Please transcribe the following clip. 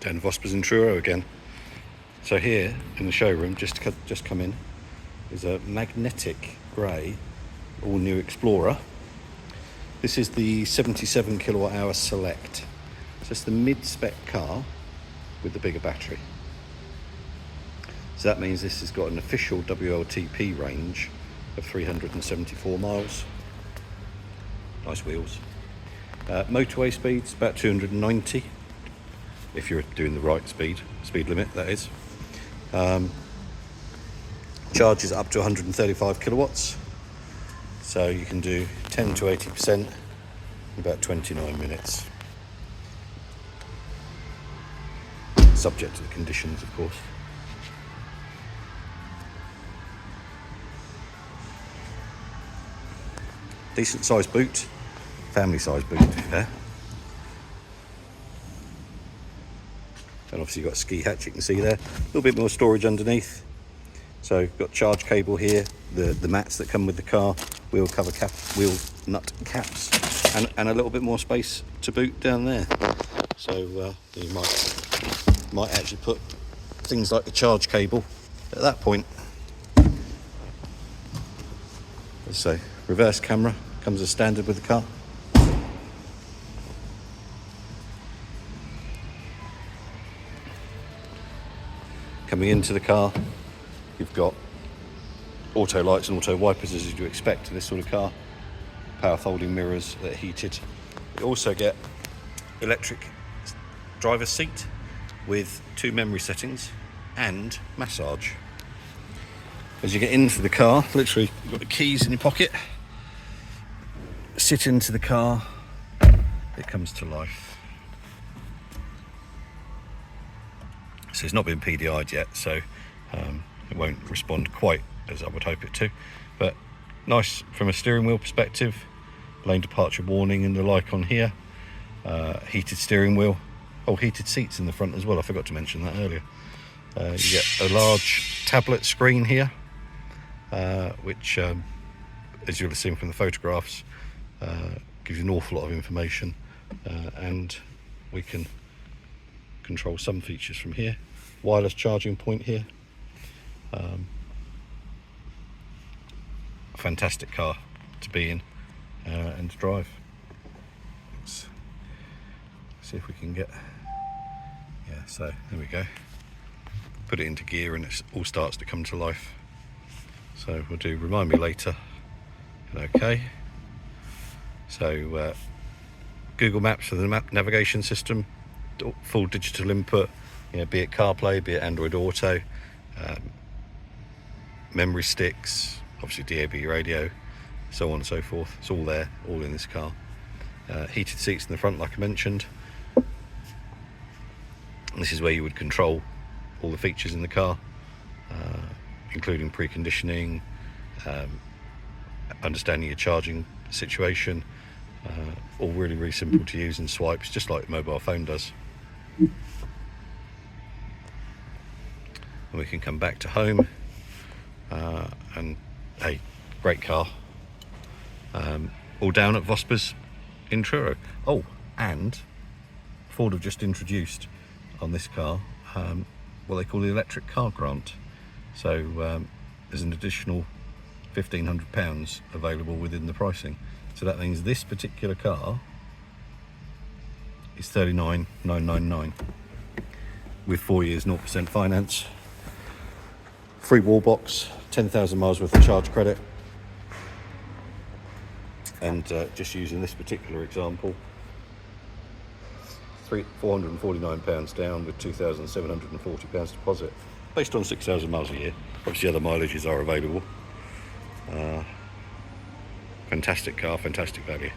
and Vospers and Truro again. So here in the showroom, just come in, is a magnetic grey all new Explorer. This is the 77 kilowatt hour Select. So it's the mid-spec car with the bigger battery. So that means this has got an official WLTP range of 374 miles. Nice wheels. Motorway speeds about 290 if you're doing the right speed limit, that is. Charges up to 135 kilowatts, so you can do 10 to 80% in about 29 minutes, subject to the conditions, of course. Decent sized boot, family sized boot to be fair. And obviously you've got a ski hatch, you can see there. A little bit more storage underneath. So you've got charge cable here, the mats that come with the car, wheel cover cap, wheel nut caps, and a little bit more space to boot down there. So you might actually put things like the charge cable at that point. So reverse camera comes as standard with the car. Coming into the car, you've got auto lights and auto wipers as you'd expect in this sort of car. Power folding mirrors that are heated. You also get electric driver's seat with 2 memory settings and massage. As you get into the car, literally you've got the keys in your pocket. Sit into the car, it comes to life. So it's not been PDI'd yet, so it won't respond quite as I would hope it to. But nice from a steering wheel perspective, lane departure warning and the like on here. Heated steering wheel. Oh, heated seats in the front as well, I forgot to mention that earlier. You get a large tablet screen here, which as you'll have seen from the photographs, gives you an awful lot of information, and we can control some features from here. Wireless charging point here. Fantastic car to be in and to drive. Let's see if we can get, yeah, so there we go. Put it into gear and it all starts to come to life. So we'll do remind me later and okay. So Google Maps for the map navigation system, full digital input, you know, be it CarPlay, be it Android Auto, memory sticks, obviously DAB radio, so on and so forth. It's all there, all in this car. Heated seats in the front, like I mentioned. And this is where you would control all the features in the car, including preconditioning, understanding your charging situation. All really, really simple to use in swipes, just like the mobile phone does. And we can come back to home, and hey, great car. All down at Vospers in Truro. Oh, and Ford have just introduced on this car what they call the electric car grant. So there's an additional £1,500 available within the pricing. So that means this particular car is $39,999 with 4 years 0% finance, free Wallbox, 10,000 miles worth of charge credit, and just using this particular example, £449 down with £2,740 deposit, based on 6,000 miles a year. Obviously other mileages are available. Fantastic car, fantastic value.